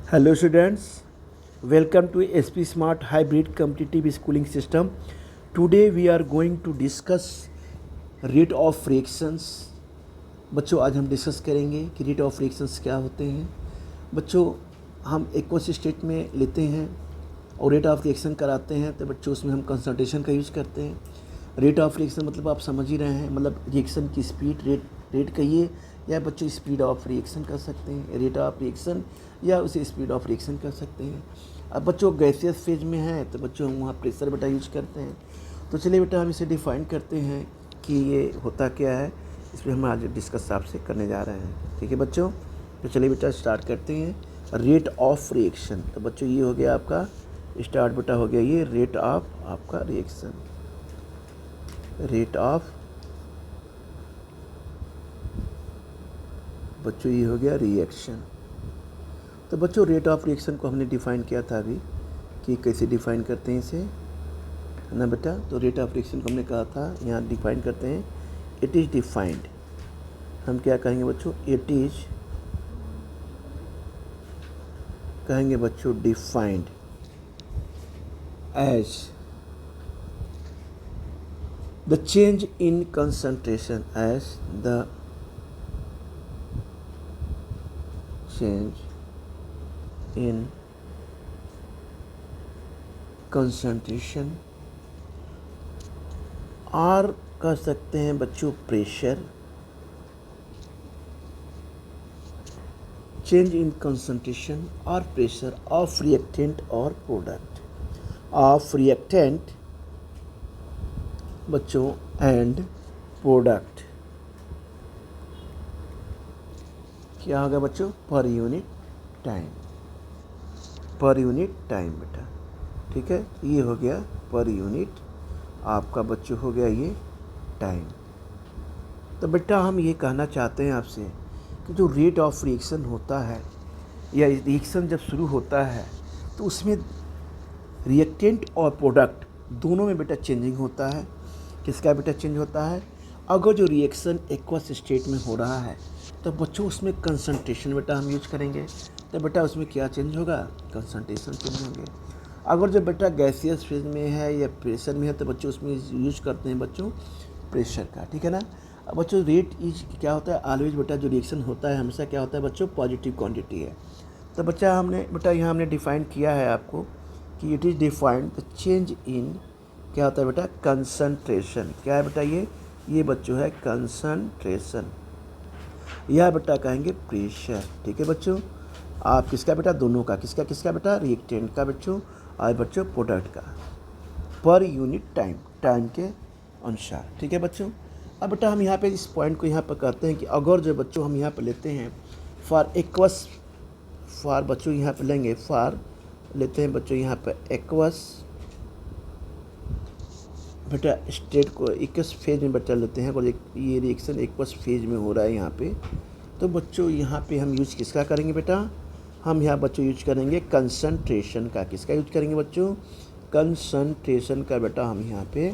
Hello students, welcome to SP Smart Hybrid Competitive Schooling System. Today we are going to discuss rate of reactions. बच्चों आज हम discuss करेंगे कि rate of reactions क्या होते हैं. बच्चों हम एक्वस स्टेट में लेते हैं और रेट ऑफ रिएक्शन कराते हैं तो बच्चों उसमें हम कंसंट्रेशन का यूज़ करते हैं. रेट ऑफ रिएक्शन मतलब आप समझ ही रहे हैं, मतलब रिएक्शन की स्पीड रेट कहिए या बच्चों स्पीड ऑफ रिएक्शन कर सकते हैं, रेट ऑफ रिएक्शन या उसे स्पीड ऑफ रिएक्शन कर सकते हैं. अब बच्चों गैसियस फेज में है तो बच्चों हम वहाँ प्रेशर बेटा यूज करते हैं. तो चलिए बेटा हम इसे डिफ़ाइन करते हैं कि ये होता क्या है. इसमें हम आज डिस्कस आपसे करने जा रहे हैं. ठीक है बच्चों, तो चलिए बेटा स्टार्ट करते हैं. रेट ऑफ रिएक्शन, तो बच्चों ये हो गया आपका स्टार्ट बेटा हो गया ये रेट ऑफ आपका रिएक्शन. रेट ऑफ बच्चों ये हो गया रिएक्शन. तो बच्चों रेट ऑफ रिएक्शन को हमने डिफ़ाइन किया था अभी कि कैसे डिफ़ाइन करते हैं इसे, है ना बेटा. तो रेट ऑफ रिएक्शन को हमने कहा था यहाँ डिफ़ाइन करते हैं. इट इज़ डिफाइंड, हम क्या कहेंगे बच्चों, इट इज़ कहेंगे बच्चों defined as the change in concentration, as the change in concentration, और कह सकते हैं बच्चों प्रेशर. चेंज इन कंसंट्रेशन और प्रेशर ऑफ रिएक्टेंट और प्रोडक्ट, ऑफ रिएक्टेंट बच्चों एंड प्रोडक्ट. क्या होगा बच्चों, per unit time. Per unit time बेटा, ठीक है. ये हो गया पर यूनिट आपका बच्चों हो गया ये टाइम. तो बेटा हम ये कहना चाहते हैं आपसे कि जो रेट ऑफ रिएक्शन होता है या रिएक्शन जब शुरू होता है तो उसमें रिएक्टेंट और प्रोडक्ट दोनों में बेटा चेंजिंग होता है. किसका बेटा चेंज होता है, अगर जो रिएक्शन एक्वस स्टेट में हो रहा है तो बच्चों उसमें कंसंट्रेशन बेटा हम यूज करेंगे. तो बेटा उसमें क्या चेंज होगा, कंसंट्रेशन चेंज होंगे. अगर जो बेटा गैसियस फेज में है या प्रेशर में है तो बच्चों उसमें यूज करते हैं बच्चों प्रेशर का. ठीक है ना. अब बच्चों रेट इज क्या होता है, ऑलवेज बेटा जो रिएक्शन होता है हमेशा क्या होता है बच्चों, पॉजिटिव क्वांटिटी है. तो बच्चा हमने बेटा यहाँ हमने डिफाइन किया है आपको कि it is defined the change इन क्या होता है बेटा, कंसंट्रेशन. क्या है बेटा ये बच्चों है कंसंट्रेशन, यह बेटा कहेंगे प्रेशर. ठीक है बच्चों, आप किसका बेटा, दोनों का, किसका बेटा, रिएक्टेंट का बच्चों और बच्चों प्रोडक्ट का, पर यूनिट टाइम के अनुसार. ठीक है बच्चों. अब बेटा हम यहाँ पे इस पॉइंट को यहाँ पर कहते हैं कि अगर जो बच्चों हम यहाँ पर लेते हैं फॉर एक्वस, फॉर बच्चों यहाँ पर लेंगे फॉर लेते हैं बच्चों यहाँ पर एक्वस बेटा स्टेट को एक्वस फेज में बेटा लेते हैं. और ये रिएक्शन एक्वस फेज में हो रहा है यहाँ पे, तो बच्चों यहाँ पे हम यूज किसका करेंगे बेटा, हम यहाँ बच्चों यूज करेंगे कंसंट्रेशन का. किसका यूज करेंगे बच्चों, कंसंट्रेशन का बेटा हम यहाँ पे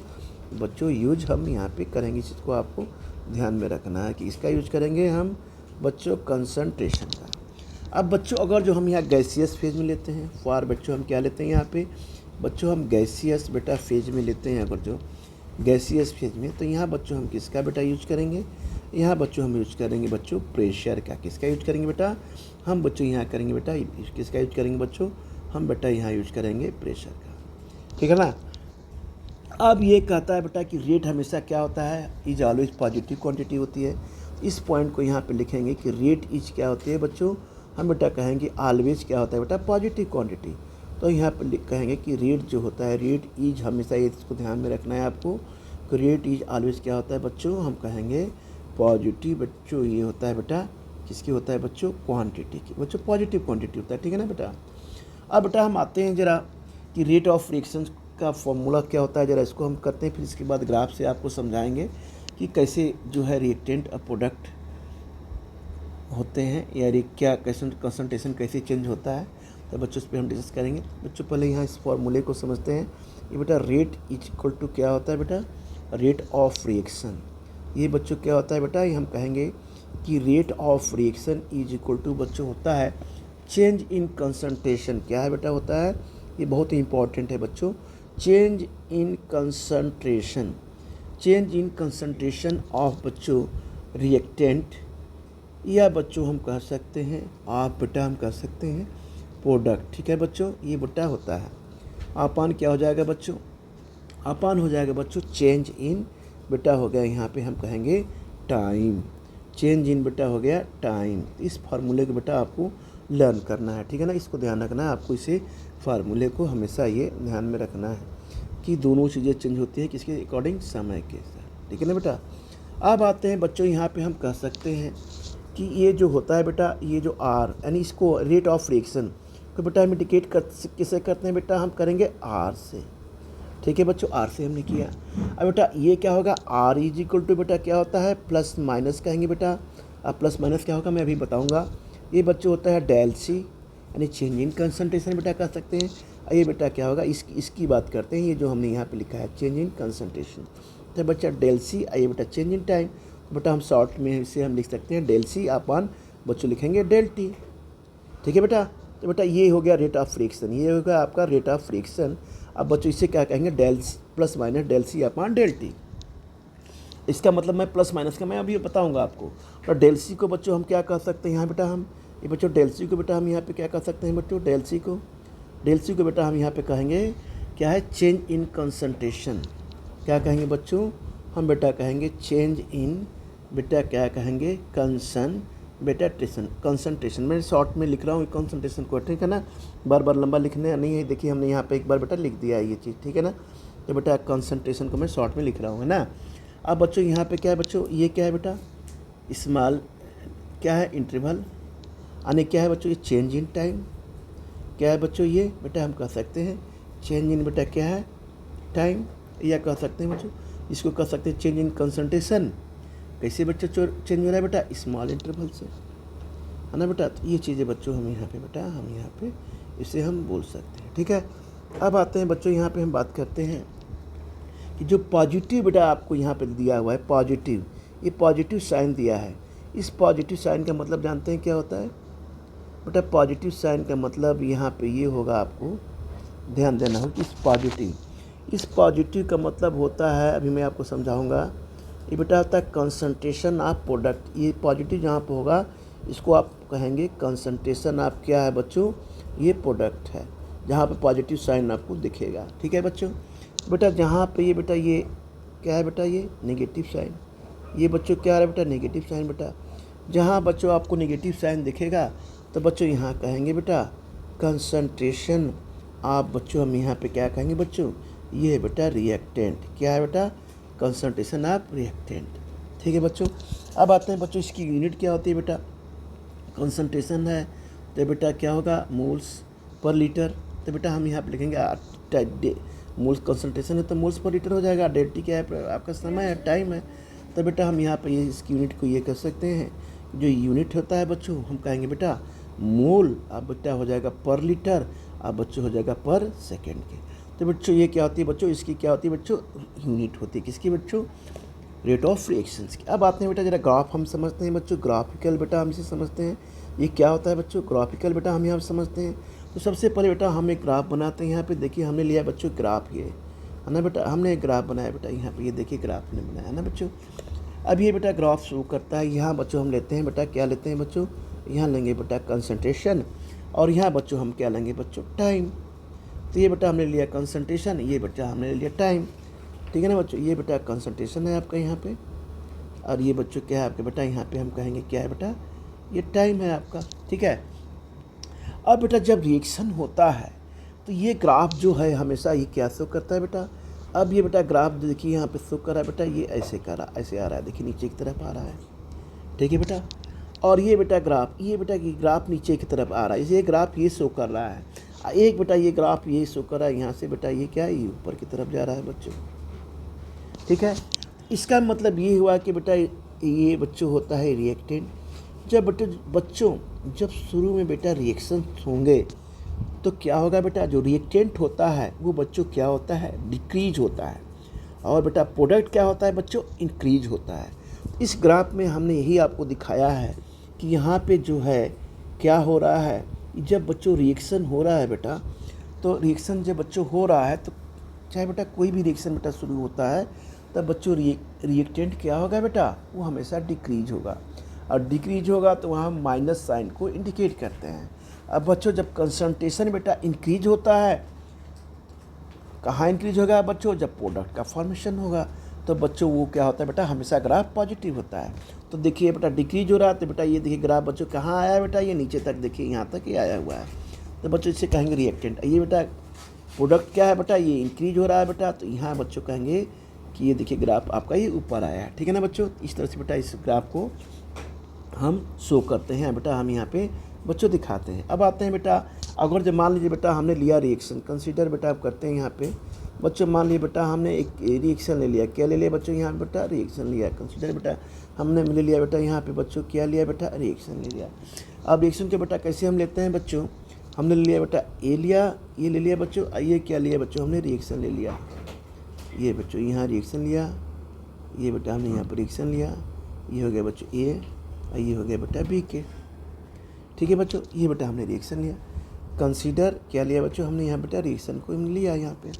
बच्चों यूज हम यहाँ पे करेंगे. इस चीज़ को आपको ध्यान में रखना है कि इसका यूज करेंगे हम बच्चों कंसंट्रेशन का. अब बच्चों अगर जो हम यहाँ गैसियस फेज में लेते हैं, फॉर बच्चों हम क्या लेते हैं यहाँ पे बच्चों, हम गैसियस बेटा फेज में लेते हैं. अगर जो गैसियस फेज में, तो यहाँ बच्चों हम किसका बेटा यूज करेंगे, यहाँ बच्चों हम यूज करेंगे बच्चों प्रेशर का. किसका यूज करेंगे बेटा, हम बच्चों यहाँ करेंगे बेटा किसका यूज करेंगे बच्चों, हम बेटा यहाँ यूज करेंगे प्रेशर का. ठीक है ना. अब ये कहता है बेटा कि रेट हमेशा क्या होता है, इज ऑलवेज पॉजिटिव क्वांटिटी होती है. इस पॉइंट को यहाँ पे लिखेंगे कि रेट इज क्या होती है बच्चों, हम बेटा कहेंगे ऑलवेज क्या होता है बेटा, पॉजिटिव क्वांटिटी. तो यहाँ पे कहेंगे कि रेट जो होता है, रेट इज हमेशा ये इसको ध्यान में रखना है आपको कि रेट इज ऑलवेज क्या होता है बच्चों, हम कहेंगे पॉजिटिव बच्चों. ये होता है बेटा किसकी होता है बच्चों, क्वांटिटी की बच्चों, पॉजिटिव क्वांटिटी होता है. ठीक है ना बेटा. अब बेटा हम आते हैं जरा कि रेट ऑफ रिएक्शन का फॉर्मूला क्या होता है, जरा इसको हम करते हैं. फिर इसके बाद ग्राफ से आपको समझाएंगे कि कैसे जो है रिएक्टेंट और प्रोडक्ट होते हैं या क्या कंसंट्रेशन कैसे चेंज होता है. तो बच्चों इस पर हम डिस्कस करेंगे. बच्चों पहले यहाँ इस फॉर्मूले को समझते हैं. ये बेटा रेट इज इक्वल टू क्या होता है बेटा, रेट ऑफ रिएक्शन. ये बच्चों क्या होता है बेटा, ये हम कहेंगे कि rate of reaction is equal to बच्चों होता है चेंज इन कंसंट्रेशन क्या है बेटा होता है, ये बहुत ही इंपॉर्टेंट है बच्चों। Change in concentration, change in concentration of बच्चों रिएक्टेंट, या बच्चों हम कह सकते हैं आप बेटा हम कह सकते हैं प्रोडक्ट। ठीक है बच्चों, ये बेटा होता है। अपान क्या हो जाएगा बच्चों, अपान हो जाएगा बच्चों चेंज इन, बेटा हो गया यहाँ पे हम कहेंगे टाइम, चेंज इन बेटा हो गया टाइम। इस फार्मूले को बेटा आपको लर्न करना है, ठीक है ना, इसको ध्यान रखना है आपको, इसे फार्मूले को हमेशा ये ध्यान में रखना है कि दोनों चीज़ें चेंज होती है किसके अकॉर्डिंग, समय के साथ, ठीक है ना बेटा। अब आते हैं बच्चों यहाँ पे हम कह सकते हैं कि ये जो होता है बेटा, ये जो आर यानी इसको रेट ऑफ रिएक्शन तो बेटा हम इंडिकेट किससे करते हैं बेटा, हम करेंगे आर से, ठीक है बच्चों, आर से हमने किया। अब बेटा ये क्या होगा, आर इज इक्वल टू बेटा क्या होता है प्लस माइनस कहेंगे बेटा। अब प्लस माइनस क्या होगा मैं अभी बताऊंगा। ये बच्चों होता है डेल सी यानी चेंज इन कंसंट्रेशन बेटा कह सकते हैं। ये बेटा क्या होगा, इसकी बात करते हैं, ये जो हमने यहाँ पे लिखा है चेंज इन कंसंट्रेशन, तो बच्चा डेल सी। ये बेटा चेंज इन टाइम, तो बेटा हम शॉर्ट में इसे हम लिख सकते हैं डेल सी अपन बच्चों लिखेंगे डेल टी, ठीक है बेटा। तो बेटा ये हो गया रेट ऑफ फ्रिक्शन, ये होगा आपका रेट ऑफ फ्रिक्शन। अब बच्चों इसे क्या कहेंगे del plus minus del C upon del T. इसका मतलब मैं प्लस माइनस का मैं अभी बताऊंगा आपको। तो डेल सी को बच्चों हम क्या कह सकते हैं यहाँ बेटा, हम ये बच्चों डेल सी को बेटा हम यहाँ पे क्या कह सकते हैं बच्चों, डेल सी को बेटा हम यहाँ पे कहेंगे क्या है चेंज इन कंसंट्रेशन। क्या कहेंगे बच्चों, हम बेटा कहेंगे चेंज इन बेटा क्या कहेंगे कंसंट्रेशन। मैं शॉर्ट में लिख रहा हूँ कंसंट्रेशन को, ठीक है ना, बार बार लंबा लिखने नहीं है। देखिए हमने यहाँ पे एक बार बेटा लिख दिया है ये चीज़, ठीक है ना। तो बेटा कंसंट्रेशन को मैं शॉर्ट में लिख रहा हूँ, है ना। अब बच्चों यहाँ पे क्या है बच्चों, ये क्या है बेटा स्मॉल क्या है इंटरवल, यानी क्या है बच्चों ये चेंज इन टाइम। क्या है बच्चों ये बेटा हम कह सकते हैं चेंज इन बेटा क्या है टाइम, या कह सकते हैं बच्चों इसको कह सकते हैं चेंज इन कंसंट्रेशन। कैसे बच्चों चेंज हो रहा है बेटा स्मॉल इंटरवल से, है ना बेटा। तो ये चीज़ें बच्चों हम यहाँ पे इसे हम बोल सकते हैं, ठीक है। अब आते हैं बच्चों यहाँ पे हम बात करते हैं कि जो पॉजिटिव बेटा आपको यहाँ पे दिया हुआ है पॉजिटिव, ये पॉजिटिव साइन दिया है। इस पॉजिटिव साइन का मतलब जानते हैं क्या होता है बेटा, पॉजिटिव साइन का मतलब यहाँ पे ये होगा, आपको ध्यान देना हो कि इस पॉजिटिव का मतलब होता है, अभी मैं आपको समझाऊंगा। ये बेटा होता है कंसंट्रेशन ऑफ प्रोडक्ट। ये पॉजिटिव जहाँ पे होगा इसको आप कहेंगे कंसंट्रेशन ऑफ क्या है बच्चों, ये प्रोडक्ट है, जहाँ पे पॉजिटिव साइन आपको दिखेगा, ठीक है बच्चों। बेटा जहाँ पे ये बेटा ये क्या है बेटा ये नेगेटिव साइन, ये बच्चों क्या है बेटा नेगेटिव साइन। बेटा जहाँ बच्चों आपको नेगेटिव साइन दिखेगा तो बच्चों यहाँ कहेंगे बेटा कंसंट्रेशन आप बच्चों हम यहाँ पे क्या कहेंगे बच्चों, ये है बेटा रिएक्टेंट। क्या है बेटा कंसंट्रेशन ऑफ रिएक्टेंट, ठीक है बच्चों। अब आते हैं बच्चों इसकी यूनिट क्या होती है बेटा, कंसंट्रेशन है तो बेटा क्या होगा मोल्स पर लीटर। तो बेटा हम यहाँ पे लिखेंगे मोल्स कंसंट्रेशन है तो मोल्स पर लीटर हो जाएगा। डेल टी क्या है आपका समय है टाइम है। तो बेटा हम यहाँ पे ये इसकी यूनिट को ये कर सकते हैं, जो यूनिट होता है बच्चों हम कहेंगे बेटा मोल, अब बेटा हो जाएगा पर लीटर, अब बच्चों हो जाएगा पर सेकेंड के। तो बच्चों ये क्या होती है बच्चों, इसकी क्या होती है बच्चों यूनिट होती है किसकी बच्चों, रेट ऑफ रिएक्शंस की। अब आते हैं बेटा जरा ग्राफ हम समझते हैं बच्चों, ग्राफिकल बेटा हम इसे समझते हैं। ये क्या होता है बच्चों ग्राफिकल बेटा हम यहाँ समझते हैं। तो सबसे पहले बेटा हम एक ग्राफ बनाते हैं। यहाँ पे देखिए हमने लिया बच्चों ग्राफ, ये है ना बेटा, हमने एक ग्राफ बनाया बेटा, यहाँ पे ये देखिए ग्राफ हमने बनाया है ना बच्चों। अब ये बेटा ग्राफ शो करता है, यहाँ बच्चों हम लेते हैं बेटा क्या लेते हैं बच्चों, यहाँ लेंगे बेटा कंसंट्रेशन, और यहाँ बच्चों हम क्या लेंगे बच्चों टाइम। तो ये बेटा हमने लिया कंसंट्रेशन, ये बेटा हमने लिया टाइम, ठीक है ना बच्चों। ये बेटा कंसंट्रेशन है आपका यहाँ पे, और ये बच्चों क्या है आपके बेटा यहाँ पे हम कहेंगे क्या है बेटा ये टाइम है आपका, ठीक है। अब बेटा जब रिएक्शन होता है तो ये ग्राफ जो है हमेशा ये क्या शो करता है बेटा, अब ये बेटा ग्राफ देखिए यहाँ पे शो कर रहा है बेटा, ये ऐसे कर रहा ऐसे आ रहा है, देखिए नीचे की तरफ आ रहा है, ठीक है बेटा। और ये बेटा ग्राफ, ये बेटा की ग्राफ नीचे की तरफ आ रहा है, ये ग्राफ ये शो कर रहा है। एक बेटा ये ग्राफ ये शो कर रहा है, यहाँ से बेटा ये क्या है ये ऊपर की तरफ जा रहा है बच्चों, ठीक है। इसका मतलब ये हुआ कि बेटा ये बच्चों होता है रिएक्टेंट। जब बच्चों जब शुरू में बेटा रिएक्शन होंगे तो क्या होगा बेटा, जो रिएक्टेंट होता है वो बच्चों क्या होता है डिक्रीज होता है, और बेटा प्रोडक्ट क्या होता है बच्चों इंक्रीज होता है। इस ग्राफ में हमने यही आपको दिखाया है कि यहाँ पे जो है क्या हो रहा है, जब बच्चों रिएक्शन हो रहा है बेटा, तो रिएक्शन जब बच्चों हो रहा है तो चाहे बेटा कोई भी रिएक्शन बेटा शुरू होता है, तब बच्चों रिएक्टेंट क्या होगा बेटा, वो हमेशा डिक्रीज होगा, और डिक्रीज होगा तो वहाँ माइनस साइन को इंडिकेट करते हैं। अब बच्चों जब कंसंट्रेशन बेटा इंक्रीज होता है, कहाँ इंक्रीज होगा बच्चों, जब प्रोडक्ट का फॉर्मेशन होगा, तो बच्चों वो क्या होता है बेटा, हमेशा ग्राफ पॉजिटिव होता है। तो देखिए बेटा डिक्रीज हो रहा है, तो बेटा ये देखिए ग्राफ बच्चों कहाँ आया है बेटा, ये नीचे तक देखिए, यहाँ तक ये आया हुआ है, तो बच्चों इसे कहेंगे रिएक्टेंट। ये बेटा प्रोडक्ट क्या है बेटा, ये इंक्रीज हो रहा है बेटा, तो यहाँ बच्चों कहेंगे कि ये देखिए ग्राफ आपका ये ऊपर आया है, ठीक है ना बच्चों। इस तरह से बेटा इस ग्राफ को हम शो करते हैं बेटा, हम यहाँ पे बच्चों दिखाते हैं। अब आते हैं बेटा, अगर जब मान लीजिए बेटा हमने लिया रिएक्शन, कंसीडर बेटा आप करते हैं यहाँ पे बच्चों, मान लीजिए बेटा हमने एक रिएक्शन ले लिया, क्या ले लिया बच्चों, यहाँ बेटा रिएक्शन लिया, कंसीडर बेटा हमने ले लिया बेटा, यहाँ पे बच्चों क्या लिया बेटा, रिएक्शन ले लिया। अब रिएक्शन के बेटा कैसे हम लेते हैं बच्चों, हमने ले लिया बेटा ए लिया, ये ले लिया बच्चों, ये क्या लिया बच्चों, हमने रिएक्शन ले लिया, ये बच्चों यहाँ रिएक्शन लिया, ये बेटा हमने यहाँ पर रिएक्शन लिया, ये हो गया बच्चों ए, और ये हो गया बेटा बी के, ठीक है बच्चों। ये बेटा हमने रिएक्शन लिया, कंसीडर क्या लिया बच्चों, हमने यहाँ बेटा रिएक्शन को लिया यहाँ पे।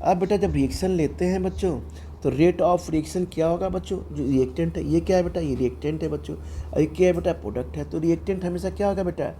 अब बेटा जब रिएक्शन लेते हैं बच्चों, तो रेट ऑफ रिएक्शन क्या होगा बच्चों, जो रिएक्टेंट है ये क्या है बेटा, ये रिएक्टेंट है बच्चों, और ये क्या है बेटा, प्रोडक्ट है। तो रिएक्टेंट हमेशा क्या होगा बेटा,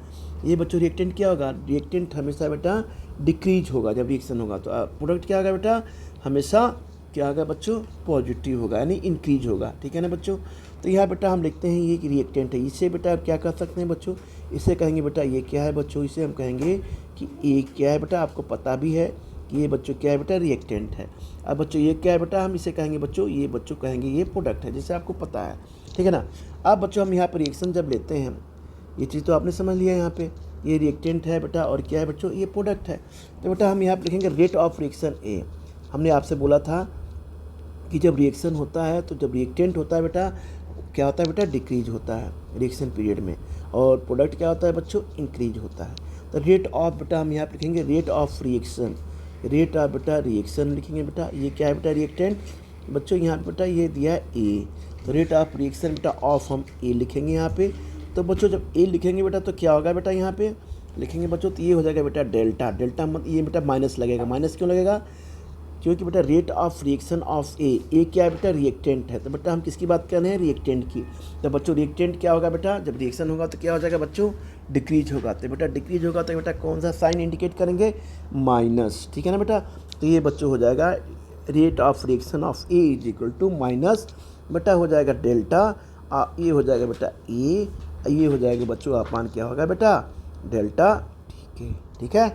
ये बच्चों रिएक्टेंट क्या होगा, रिएक्टेंट हमेशा बेटा डिक्रीज होगा जब रिएक्शन होगा, तो प्रोडक्ट क्या होगा बेटा, हमेशा क्या होगा बच्चों, पॉजिटिव होगा, यानी इंक्रीज होगा, ठीक है ना बच्चों। तो यहाँ बेटा हम लिखते हैं ये कि रिएक्टेंट है, इससे बेटा आप क्या कर सकते हैं बच्चों, इसे कहेंगे बेटा ये क्या है बच्चों, इसे हम कहेंगे कि ये क्या है बेटा, आपको पता भी है कि ये बच्चों क्या है बेटा, रिएक्टेंट है। अब बच्चों ये क्या है बेटा, हम इसे कहेंगे बच्चों, ये बच्चों कहेंगे ये प्रोडक्ट है, जैसे आपको पता है, ठीक है ना। अब बच्चों हम यहाँ पर रिएक्शन जब लेते हैं, ये चीज़ तो आपने समझ लिया, यहाँ पे ये रिएक्टेंट है बेटा, और क्या है बच्चों, ये प्रोडक्ट है। तो बेटा हम यहाँ पर लिखेंगे रेट ऑफ रिएक्शन ए। हमने आपसे बोला था कि जब रिएक्शन होता है, तो जब रिएक्टेंट होता है बेटा क्या होता है बेटा, डिक्रीज होता है रिएक्शन पीरियड में, और प्रोडक्ट क्या होता है बच्चों, इंक्रीज होता है। तो रेट ऑफ बेटा हम यहाँ पर लिखेंगे rate of reaction, rate of बेटा रिएक्शन लिखेंगे बेटा, ये क्या है बेटा, रिएक्टेंट बच्चों, यहाँ पे बेटा ये दिया है ए, तो रेट ऑफ रिएक्शन बेटा ऑफ हम ए लिखेंगे यहाँ पे। तो बच्चों जब ए लिखेंगे बेटा तो क्या होगा बेटा, यहाँ पे लिखेंगे बच्चों, तो ये हो जाएगा बेटा डेल्टा, डेल्टा मत ये बेटा माइनस लगेगा, माइनस क्यों लगेगा, क्योंकि बेटा रेट ऑफ रिएक्शन ऑफ ए क्या है बेटा, रिएक्टेंट है, तो बेटा हम किसकी बात कर रहे हैं, रिएक्टेंट की। तो बच्चों रिएक्टेंट क्या होगा बेटा, जब रिएक्शन होगा तो क्या हो जाएगा बच्चों, डिक्रीज होगा, तो बेटा डिक्रीज होगा तो बेटा कौन सा साइन इंडिकेट करेंगे, माइनस, ठीक है ना बेटा। तो ये बच्चों हो जाएगा rate of reaction of A is equal to minus बेटा हो जाएगा डेल्टा, ये हो जाएगा बेटा ए, ये हो जाएगा बच्चों अपान क्या होगा बेटा, डेल्टा, ठीक है,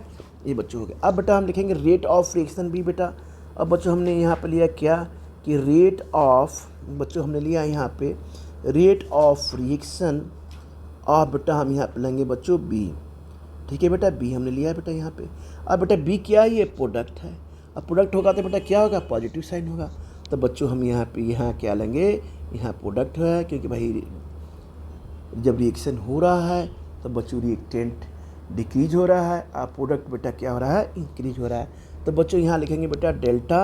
ये बच्चों हो गया। अब बेटा हम लिखेंगे रेट ऑफ रिएक्शन बी बेटा। अब बच्चों हमने यहाँ पे लिया क्या, कि रेट ऑफ बच्चों हमने लिया यहाँ पे रेट ऑफ रिएक्शन ऑफ बेटा हम यहाँ पे लेंगे बच्चों बी, ठीक है बेटा, बी हमने लिया है बेटा यहाँ पे। अब बेटा बी क्या है, ये प्रोडक्ट है, अब प्रोडक्ट होगा तो बेटा क्या होगा, पॉजिटिव साइन होगा। तो बच्चों हम यहाँ पे यहाँ क्या लेंगे, यहाँ प्रोडक्ट है, क्योंकि भाई जब रिएक्शन हो रहा है तो बच्चों रिएक्टेंट डिक्रीज हो रहा है, अब प्रोडक्ट बेटा क्या हो रहा है, इंक्रीज हो रहा है। तो बच्चों यहाँ लिखेंगे बेटा डेल्टा,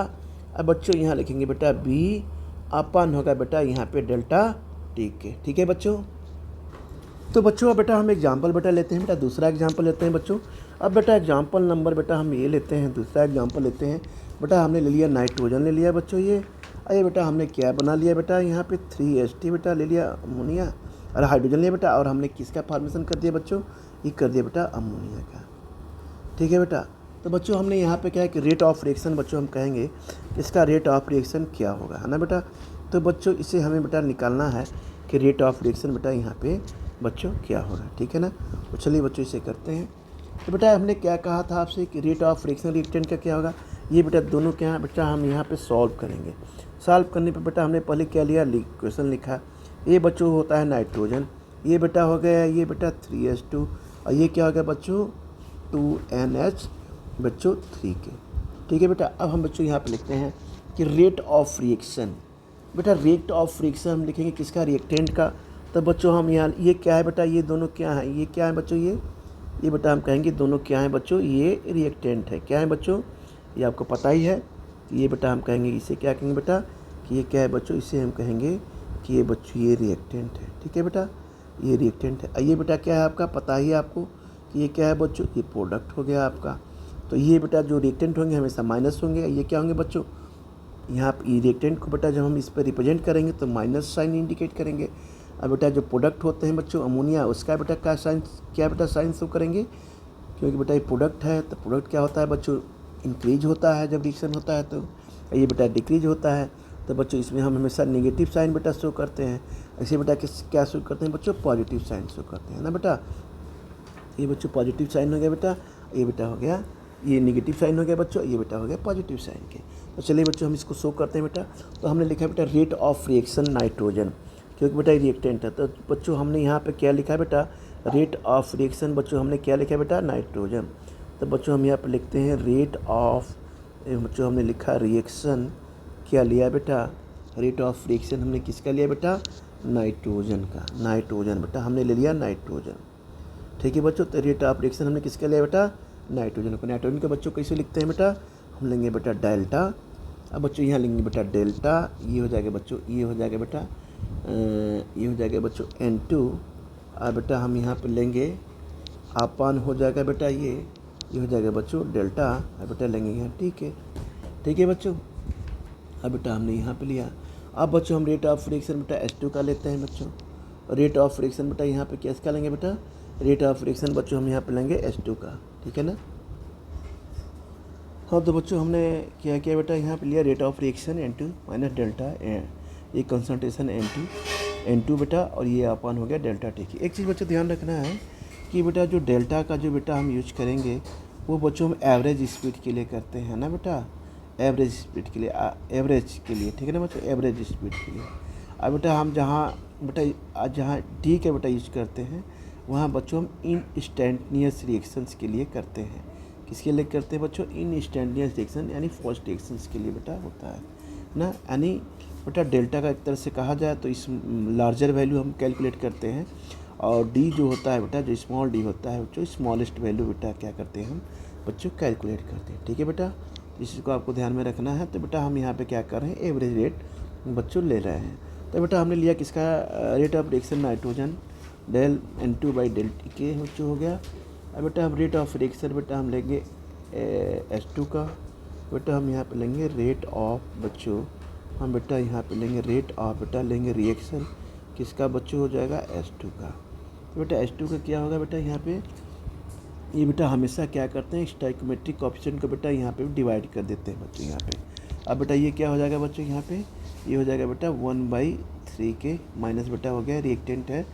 अब बच्चों यहाँ लिखेंगे बेटा बी अपन होगा बेटा यहाँ पे डेल्टा, ठीक है बच्चों। तो बच्चों अब बेटा हम एग्जाम्पल बेटा लेते हैं, बेटा दूसरा एग्जाम्पल लेते हैं बच्चों। अब बेटा एग्जाम्पल नंबर बेटा हम ये लेते हैं, दूसरा एग्जाम्पल लेते हैं बेटा, हमने ले लिया नाइट्रोजन ले लिया बच्चों, ये बेटा हमने क्या बना लिया बेटा, यहाँ पे 3H2 बेटा ले लिया अमोनिया, और हाइड्रोजन लिया बेटा, और हमने किसका फॉर्मेशन कर दिया बच्चों, ये कर दिया बेटा अमोनिया का, ठीक है बेटा। तो बच्चों हमने यहाँ पे क्या है कि रेट ऑफ रिएक्शन बच्चों हम कहेंगे इसका रेट ऑफ रिएक्शन क्या होगा, है ना बेटा। तो बच्चों इसे हमें बेटा निकालना है कि रेट ऑफ रिएक्शन बेटा यहाँ पे बच्चों क्या होगा, ठीक है ना। तो चलिए बच्चों इसे करते हैं। तो बेटा हमने क्या कहा था आपसे कि रेट ऑफ रिएक्शन रिएक्टेंट का क्या होगा, ये बेटा दोनों क्या है बेटा हम यहाँ पे सॉल्व करेंगे। सॉल्व करने पे बेटा हमने पहले क्या लिया, क्वेश्चन लिखा, ये बच्चों होता है नाइट्रोजन, ये बेटा हो गया ये बेटा 3H2, और ये क्या हो गया बच्चों 2NH बच्चों 3K, ठीक है बेटा। अब हम बच्चों यहाँ पे लिखते हैं कि रेट ऑफ रिएक्शन, बेटा रेट ऑफ रिएक्शन हम लिखेंगे किसका, रिएक्टेंट का। तो बच्चों हम यहाँ ये क्या है बेटा, ये दोनों क्या है, ये क्या है बच्चों, ये बेटा हम कहेंगे दोनों क्या है बच्चों, ये रिएक्टेंट है, क्या है बच्चों, ये आपको पता ही है। ये बेटा हम कहेंगे इसे क्या कहेंगे बेटा, कि ये क्या है बच्चों, इसे हम कहेंगे कि ये बच्चों ये रिएक्टेंट है, ठीक है बेटा, ये रिएक्टेंट है। ये बेटा क्या है आपका पता ही है आपको, कि ये क्या है बच्चों, ये प्रोडक्ट हो गया आपका। तो ये बेटा जो रिएक्टेंट होंगे हमेशा माइनस होंगे, ये क्या होंगे बच्चों, यहाँ पर रिएक्टेंट को बेटा जब हम इस पर रिप्रेजेंट करेंगे तो माइनस साइन इंडिकेट करेंगे। अब बेटा जो प्रोडक्ट होते हैं बच्चों अमोनिया, उसका बेटा क्या साइन, क्या बेटा साइन शो करेंगे, क्योंकि बेटा ये प्रोडक्ट है तो प्रोडक्ट क्या होता है बच्चों, इंक्रीज होता है जब रिएक्शन होता है, तो ये बेटा डिक्रीज होता है। तो बच्चों इसमें हम हमेशा नेगेटिव साइन बेटा शो करते हैं। ऐसे बेटा क्या शो करते हैं बच्चों, पॉजिटिव साइन शो करते हैं ना बेटा। ये बच्चों पॉजिटिव साइन हो गया बेटा, ये बेटा हो गया, ये नेगेटिव साइन हो गया बच्चों, ये बेटा हो गया पॉजिटिव साइन के। तो चलिए बच्चों हम इसको शो करते हैं बेटा। तो हमने लिखा है बेटा रेट ऑफ रिएक्शन नाइट्रोजन, क्योंकि बेटा ये रिएक्टेंट है। तो बच्चों हमने यहाँ पे क्या लिखा है बेटा, रेट ऑफ रिएक्शन बच्चों हमने क्या लिखा है बेटा, नाइट्रोजन। तो बच्चों हम यहाँ पे लिखते हैं रेट ऑफ, बच्चों हमने लिखा रिएक्शन क्या लिया बेटा, रेट ऑफ रिएक्शन हमने किसका लिया बेटा, नाइट्रोजन का। नाइट्रोजन बेटा हमने ले लिया नाइट्रोजन, ठीक है बच्चों। तो रेट ऑफ रिएक्शन हमने किसका लिया बेटा, नाइट्रोजन को। नाइट्रोजन के बच्चों कैसे लिखते हैं बेटा, हम लेंगे बेटा डेल्टा। अब बच्चों यहाँ लेंगे बेटा डेल्टा, ये हो जाएगा बच्चों, ये हो जाएगा बेटा, ये हो जाएगा बच्चों N2। अब बेटा हम यहाँ पे लेंगे आपान हो जाएगा बेटा, ये हो जाएगा बच्चों डेल्टा। अब बेटा लेंगे यहाँ, ठीक है बच्चों। अब बेटा हमने यहाँ पे लिया। अब बच्चों हम रेट ऑफ रिएक्शन बेटा H2 का लेते हैं बच्चों। रेट ऑफ रिएक्शन बेटा यहाँ पे किसका लेंगे बेटा, रेट ऑफ रिएक्शन बच्चों हम यहाँ पे लेंगे H2 का, ठीक है ना। हाँ तो बच्चों हमने क्या किया बेटा, यहाँ पे लिया rate of reaction N2 minus delta, ये कंसंट्रेशन N2 बेटा, और ये अपान हो गया डेल्टा, ठीक है। एक चीज़ बच्चों ध्यान रखना है कि बेटा जो डेल्टा का जो बेटा हम यूज करेंगे वो बच्चों हम एवरेज स्पीड के लिए करते हैं ना बेटा, एवरेज स्पीड के लिए, एवरेज के लिए, ठीक है ना बच्चों, एवरेज स्पीड के लिए। अब बेटा हम जहाँ डी का बेटा यूज करते हैं वहाँ बच्चों हम इंस्टेंटेनियस रिएक्शंस के लिए करते हैं। किसके लिए करते हैं बच्चों, इंस्टेंटेनियस रिएक्शन यानी फर्स्ट रिएक्शंस के लिए बेटा होता है ना। यानी बेटा डेल्टा का एक तरह से कहा जाए तो इस लार्जर वैल्यू हम कैलकुलेट करते हैं, और डी जो होता है बेटा, जो स्मॉल डी होता है बच्चों, स्मॉलेस्ट वैल्यू बेटा क्या करते हैं हम बच्चों कैलकुलेट करते हैं, ठीक है बेटा। इसको आपको ध्यान में रखना है। तो बेटा हम यहाँ पे क्या कर रहे हैं, एवरेज रेट बच्चों ले रहे हैं। तो बेटा हमने लिया किसका, rate of reaction nitrogen, del N2 by del T के बच्चों हो गया। अब बेटा हम रेट ऑफ रिएक्शन बेटा हम लेंगे H2 का। बेटा हम यहाँ पे लेंगे रेट ऑफ बच्चों, हम बेटा यहाँ पे लेंगे रेट ऑफ बेटा लेंगे रिएक्शन किसका बच्चों हो जाएगा, H2 का। तो बेटा H2 का क्या होगा बेटा, यहाँ पे ये बेटा हमेशा क्या करते हैं, स्टोइकोमेट्रिक कोएफिशिएंट को बेटा यहाँ पे डिवाइड कर देते हैं बच्चों यहाँ पे। अब बेटा ये क्या हो जाएगा बच्चों, यहाँ पे ये हो जाएगा बेटा 1/3 के माइनस बेटा हो गया रिएक्टेंट है,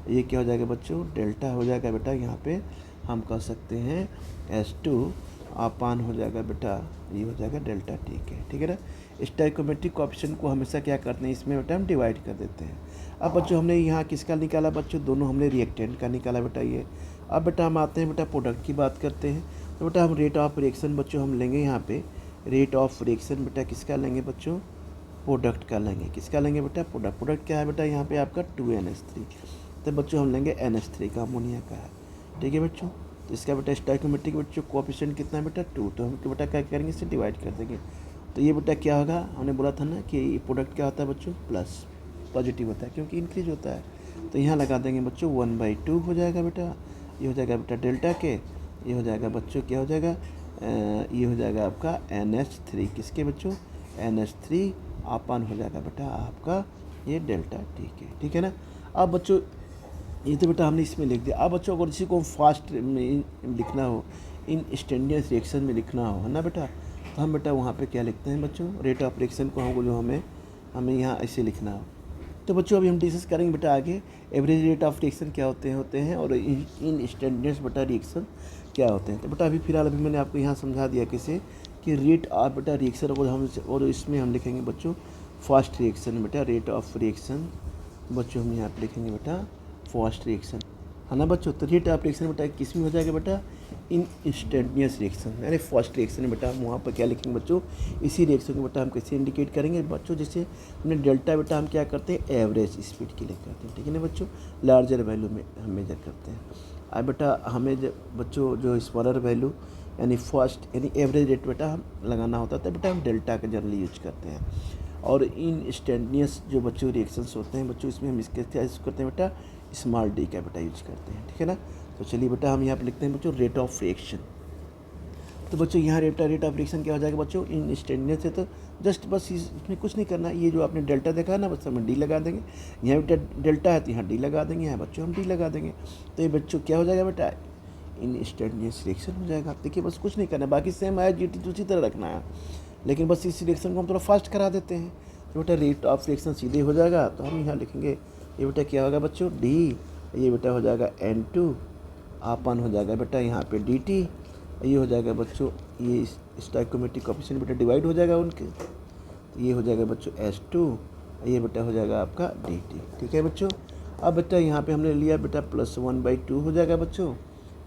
ये क्या हो जाएगा बच्चों, डेल्टा हो जाएगा बेटा। यहाँ पे हम कह सकते हैं H2 अपान हो जाएगा बेटा, ये हो जाएगा डेल्टा, ठीक है ना। स्टोइकोमेट्रिक कोएफिशिएंट को हमेशा क्या करते हैं, इसमें बेटा हम डिवाइड कर देते हैं। अब बच्चों हमने यहाँ किसका निकाला बच्चों, दोनों हमने रिएक्टेंट का निकाला बेटा ये। अब बेटा हम आते हैं बेटा प्रोडक्ट की बात करते हैं। तो बेटा हम रेट ऑफ रिएक्शन बच्चों हम लेंगे यहाँ पे, रेट ऑफ रिएक्शन बेटा किसका लेंगे बच्चों, प्रोडक्ट का लेंगे। किसका लेंगे बेटा, प्रोडक्ट क्या है बेटा यहाँ पे आपका 2NH3। तो बच्चों हम लेंगे NH3 का, अमोनिया का है, ठीक है बच्चों। तो इसका बेटा स्टोइकोमेट्रिक बच्चों कोएफिशिएंट कितना है बेटा 2, तो हम बेटा क्या करेंगे, इससे डिवाइड कर देंगे। तो ये बेटा क्या होगा, हमने बोला था ना कि प्रोडक्ट क्या होता है बच्चों, प्लस पॉजिटिव होता है क्योंकि इंक्रीज होता है। तो यहाँ लगा देंगे बच्चों 1/2 हो जाएगा बेटा, ये हो जाएगा बेटा डेल्टा के, ये हो जाएगा बच्चों क्या हो जाएगा, ये हो जाएगा आपका NH3 किसके बच्चों, NH3 अपान हो जाएगा बेटा आपका ये डेल्टा, ठीक है ना। अब बच्चों ये तो बेटा हमने इसमें लिख दिया। अब बच्चों अगर इसी को फास्ट में लिखना हो, इंस्टेंटेनियस रिएक्शन में लिखना हो, है ना बेटा, तो हम बेटा वहाँ पे क्या लिखते हैं बच्चों, रेट ऑफ रिएक्शन को हमको जो हमें यहाँ ऐसे लिखना हो। तो बच्चों अभी हम डिस्कस करेंगे बेटा आगे एवरेज रेट ऑफ रिएक्शन क्या होते हैं और इंस्टेंटेनियस बेटा रिएक्शन क्या होते हैं। तो बेटा अभी मैंने आपको यहाँ समझा दिया कैसे कि रेट ऑफ बेटा रिएक्शन और इसमें हम लिखेंगे बच्चों फास्ट रिएक्शन बेटा, रेट ऑफ रिएक्शन बच्चों हम यहाँ पे लिखेंगे बेटा फास्ट रिएक्शन, है ना बच्चों। तो रेट ऑफ रिएक्शन बेटा किस में हो जाएगा बेटा, इंस्टेंटेनियस रिएक्शन यानी फर्स्ट रिएक्शन बेटा हम वहाँ पर क्या लिखेंगे बच्चों, इसी रिएक्शन को बेटा हम कैसे इंडिकेट करेंगे बच्चों, जैसे हमने डेल्टा बेटा हम क्या करते हैं एवरेज स्पीड के लिए करते हैं, ठीक है ना बच्चों, लार्जर वैल्यू में हम मेजर करते हैं। अब बेटा हमें बच्चों जो स्मॉलर वैल्यू यानी फर्स्ट यानी एवरेज रेट बेटा हम लगाना होता है, तो बेटा हम डेल्टा का जनरली यूज करते हैं। और इंस्टेंटेनियस जो बच्चों रिएक्शंस होते हैं बच्चों, इसमें हम इसके क्या यूज़ करते हैं बेटा, स्मॉल डी का बेटा यूज करते हैं, ठीक है ना। तो तो चलिए बेटा हम यहाँ पे लिखते हैं बच्चों रेट ऑफ रिएक्शन। तो बच्चों यहाँ रेट ऑफ रिएक्शन क्या हो जाएगा बच्चों, इंस्टेंटेनियस है तो जस्ट बस इसमें कुछ नहीं करना, ये जो आपने डेल्टा देखा है ना बस हम डी लगा देंगे, यहाँ बेटा डेल्टा है तो यहाँ डी लगा देंगे, यहाँ बच्चों हम डी लगा देंगे। तो ये बच्चों क्या हो जाएगा बेटा, इंस्टेंटेनियस रिएक्शन हो जाएगा। देखिए बस कुछ नहीं करना, बाकी सेम आया जी टी उसी तरह रखना है, लेकिन बस इस रिएक्शन को हम थोड़ा फास्ट करा देते हैं। तो बेटा रेट ऑफ रिएक्शन सीधे हो जाएगा, तो हम यहाँ लिखेंगे ये बेटा क्या होगा बच्चों डी, ये बेटा हो जाएगा N2 अपन हो जाएगा बेटा यहाँ पे dt, ये हो जाएगा बच्चों ये स्टोइकोमेट्रिक कोएफिशिएंट बेटा डिवाइड हो जाएगा उनके, तो ये हो जाएगा बच्चों S2, ये बेटा हो जाएगा आपका dt। ठीक है बच्चों। अब बेटा यहाँ पे हमने लिया बेटा +1/2 हो जाएगा बच्चों,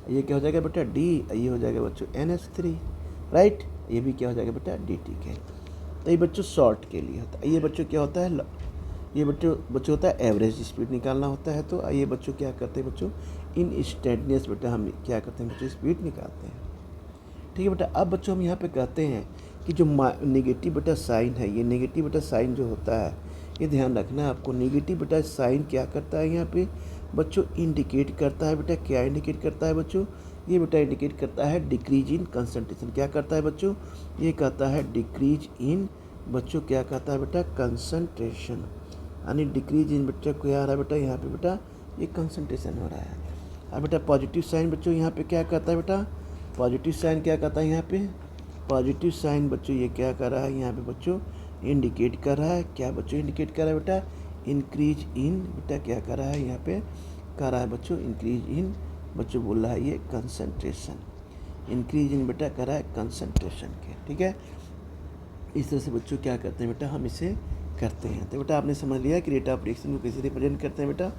ये क्या हो जाएगा बेटा d, ये हो जाएगा बच्चों NH3 राइट, ये भी क्या हो जाएगा बेटा dt के। तो ये बच्चों शॉर्ट के लिए होता है। ये बच्चों क्या होता है, ये बच्चों होता है एवरेज स्पीड निकालना होता है। तो ये बच्चों क्या करते हैं बच्चों, इंस्टेंटेनियस बेटा हम क्या करते हैं बच्चों स्पीड निकालते हैं। ठीक है बेटा। अब बच्चों हम यहाँ पे कहते हैं कि जो नेगेटिव बेटा साइन है, ये नेगेटिव बेटा साइन जो होता है ये ध्यान रखना है आपको। नेगेटिव बेटा साइन क्या करता है यहाँ पे बच्चों, इंडिकेट करता है बेटा, क्या इंडिकेट करता है बच्चों, ये बेटा इंडिकेट करता है डिक्रीज इन कंसंट्रेशन। क्या करता है बच्चों, ये कहता है डिक्रीज इन बच्चों, क्या कहता है बेटा कंसंट्रेशन, यानी डिक्रीज इन बच्चा क्या आ रहा है बेटा यहाँ पे बेटा ये कंसंट्रेशन हो रहा है। अब बेटा पॉजिटिव साइन बच्चों यहाँ पे क्या कहता है बेटा, पॉजिटिव साइन क्या कहता है यहाँ पे, पॉजिटिव साइन बच्चों ये क्या कर रहा है यहाँ पे बच्चों, इंडिकेट कर रहा है, क्या बच्चों इंडिकेट कर रहा है बेटा, इंक्रीज इन बेटा क्या कर रहा है यहाँ पे, कर रहा है बच्चों इंक्रीज इन बच्चों बोल रहा है ये कंसंट्रेशन, इंक्रीज इन बेटा कर रहा है कंसंट्रेशन के। ठीक है, इस तरह से बच्चों क्या करते हैं बेटा हम इसे करते हैं। तो बेटा आपने समझ लिया कि रेट ऑफ रिएक्शन को कैसे रिप्रेजेंट करते हैं बेटा,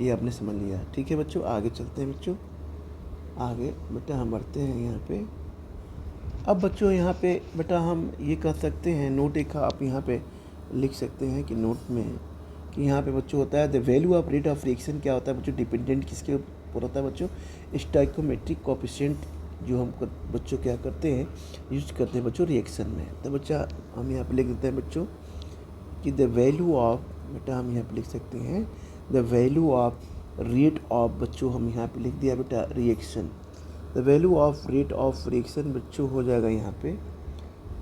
ये आपने समझ लिया। ठीक है बच्चों, आगे चलते हैं बच्चों, आगे बेटा हम बढ़ते हैं यहाँ पे। अब बच्चों यहाँ पे बेटा हम ये कह सकते हैं, नोट एक आप यहाँ पे लिख सकते हैं कि नोट में कि यहाँ पे बच्चों होता है the value of rate of reaction क्या होता है बच्चों, डिपेंडेंट किसके ऊपर होता है बच्चों, स्टोइकोमेट्रिक कोएफिशिएंट जो हम बच्चों क्या करते हैं यूज करते हैं बच्चों रिएक्शन में। तो बच्चा हम यहाँ पे लिख देते हैं बच्चों कि द वैल्यू ऑफ बेटा हम यहाँ पे लिख सकते हैं the value of rate of बच्चों, हम यहाँ पे लिख दिया बेटा reaction, the value of rate of reaction बच्चों हो जाएगा यहाँ पे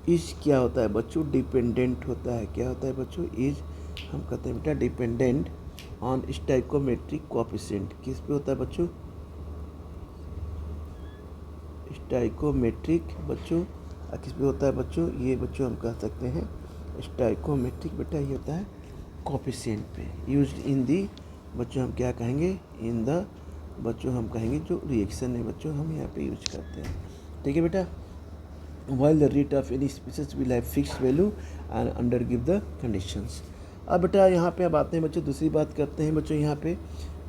इज क्या होता है बच्चों, डिपेंडेंट होता है, क्या होता है बच्चों इज हम कहते हैं बेटा डिपेंडेंट ऑन स्टोइकोमेट्रिक कोएफिशिएंट, किस पे होता है बच्चों, स्टोइकोमेट्रिक बच्चों किस पे होता है बच्चों, ये बच्चों हम कह सकते हैं स्टोइकोमेट्रिक बेटा ये होता है कोएफिशिएंट पे, यूज्ड इन दी बच्चों हम क्या कहेंगे इन द बच्चों हम कहेंगे जो रिएक्शन है बच्चों हम यहाँ पे यूज करते हैं। ठीक है बेटा, while the rate of any species will have fixed value and under give the conditions। अब बेटा यहाँ पे अब आते हैं बच्चों, दूसरी बात करते हैं बच्चों यहाँ पे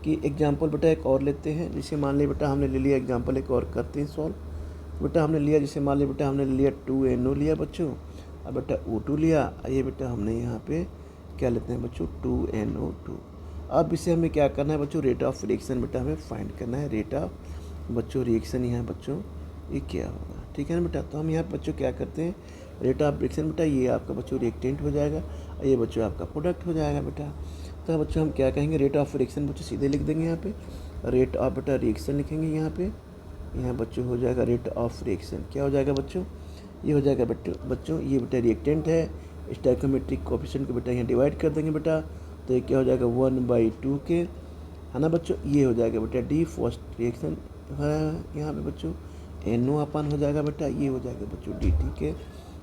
कि एग्जांपल बेटा एक और लेते हैं। जैसे मान लिया बेटा हमने ले लिया एग्जांपल एक और करते हैं सॉल्व। बेटा हमने लिया जैसे मान लिया बेटा हमने लिया 2NO लिया बच्चों, अब बेटा O2 लिया, ये बेटा हमने यहाँ पे क्या लेते हैं बच्चों 2NO2। अब इसे हमें क्या करना है बच्चों, रेट ऑफ रिएक्शन बेटा हमें फाइंड करना है, रेट ऑफ बच्चों रिएक्शन यहाँ बच्चों ये क्या होगा। ठीक है ना बेटा, तो हम यहाँ बच्चों क्या करते हैं रेट ऑफ रिएक्शन बेटा ये आपका बच्चों रिएक्टेंट हो जाएगा और ये बच्चों आपका प्रोडक्ट हो जाएगा बेटा। तो बच्चों हम क्या कहेंगे रेट ऑफ रिएक्शन बच्चों सीधे लिख देंगे यहाँ पे, रेट ऑफ बेटा रिएक्शन लिखेंगे यहाँ पे, यहाँ बच्चों हो जाएगा रेट ऑफ रिएक्शन, क्या हो जाएगा बच्चों ये हो जाएगा बच्चों ये बेटा रिएक्टेंट है, स्टोइकोमेट्रिक कोएफिशिएंट को बेटा यहाँ डिवाइड कर देंगे बेटा, तो ये क्या हो जाएगा 1/2 के है ना बच्चों, ये हो जाएगा बेटा डी फर्स्ट रिएक्शन है यहाँ पे बच्चों, NO अपन हो जाएगा बेटा, ये हो जाएगा बच्चों DT के।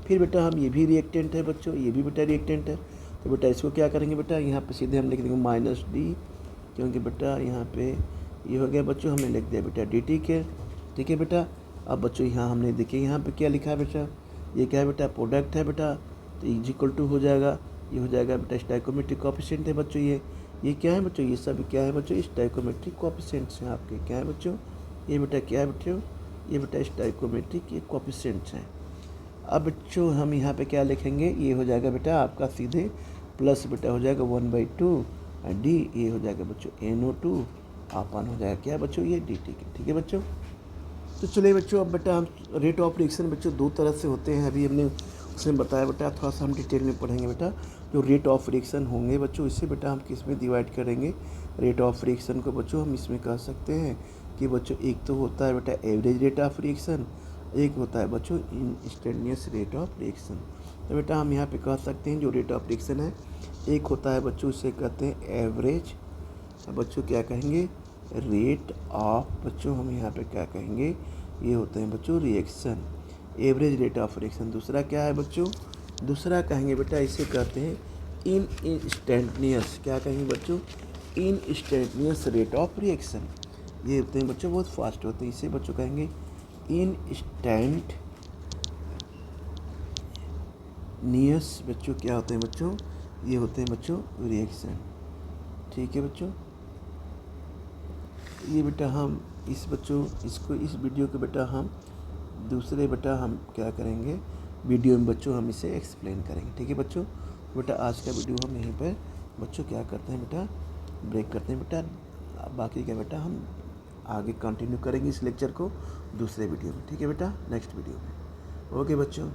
फिर बेटा हम ये भी रिएक्टेंट है बच्चों, ये भी बेटा रिएक्टेंट है, तो बेटा इसको क्या करेंगे बेटा यहाँ पे सीधे हम लिख देंगे -D, क्योंकि बेटा यहाँ पे ये हो गया बच्चों हमने लिख दिया बेटा DT के। ठीक है बेटा, अब बच्चों यहाँ हमने देखिए यहाँ पे क्या लिखा है बेटा, ये क्या है बेटा प्रोडक्ट है बेटा, तो इक्वल हो जाएगा ये हो जाएगा बेटा स्टोइकोमेट्रिक कोएफिशिएंट है बच्चों, ये क्या है बच्चों, ये सब क्या है बच्चों स्टोइकोमेट्रिक कोएफिशिएंट्स हैं आपके, क्या है बच्चों ये बेटा क्या है बच्चों ये बेटा स्टोइकोमेट्रिक ये कोएफिशिएंट्स हैं। अब बच्चों हम यहाँ पे क्या लिखेंगे, ये हो जाएगा बेटा आपका सीधे प्लस बेटा हो जाएगा 1/2 D, ये हो जाएगा बच्चों NO2 अपन हो जाएगा क्या बच्चों ये DT के। ठीक है बच्चों, तो चलिए बच्चों अब बेटा हम रेट ऑफ रिएक्शन बच्चों दो तरह से होते हैं, अभी हमने उसमें बताया बेटा, थोड़ा सा हम डिटेल में पढ़ेंगे बेटा। जो रेट ऑफ रिएक्शन होंगे बच्चों इसे बेटा हम किस में डिवाइड करेंगे, रेट ऑफ रिएक्शन को बच्चों हम इसमें कह सकते हैं कि बच्चों एक तो होता है बेटा एवरेज रेट ऑफ रिएक्शन, एक होता है बच्चों इंस्टेंटेनियस रेट ऑफ रिएक्शन। तो बेटा हम यहाँ पे कह सकते हैं जो रेट ऑफ रिएक्शन है, एक होता है बच्चों इसे कहते हैं एवरेज, बच्चों क्या कहेंगे रेट ऑफ, बच्चों हम यहाँ पे क्या कहेंगे ये होते हैं बच्चों reaction, average rate of reaction. दूसरा क्या है बच्चों, दूसरा कहेंगे बेटा इसे कहते हैं इन इंस्टेंटेनियस, क्या कहेंगे बच्चों इन इंस्टेंटेनियस रेट ऑफ रिएक्शन। ये होते हैं बच्चों बहुत फास्ट होते हैं, इसे बच्चों कहेंगे इंस्टेंटेनियस। बच्चों क्या होते हैं बच्चों, ये होते हैं बच्चों रिएक्शन। ठीक है बच्चों, ये बेटा हम इस बच्चों इसको इस वीडियो को बेटा हम दूसरे बेटा हम क्या करेंगे वीडियो में बच्चों हम इसे एक्सप्लेन करेंगे। ठीक है बच्चों, बेटा आज का वीडियो हम यहीं पर बच्चों क्या करते हैं बेटा ब्रेक करते हैं बेटा, बाकी का बेटा हम आगे कंटिन्यू करेंगे इस लेक्चर को दूसरे वीडियो में। ठीक है बेटा, नेक्स्ट वीडियो में। ओके बच्चों।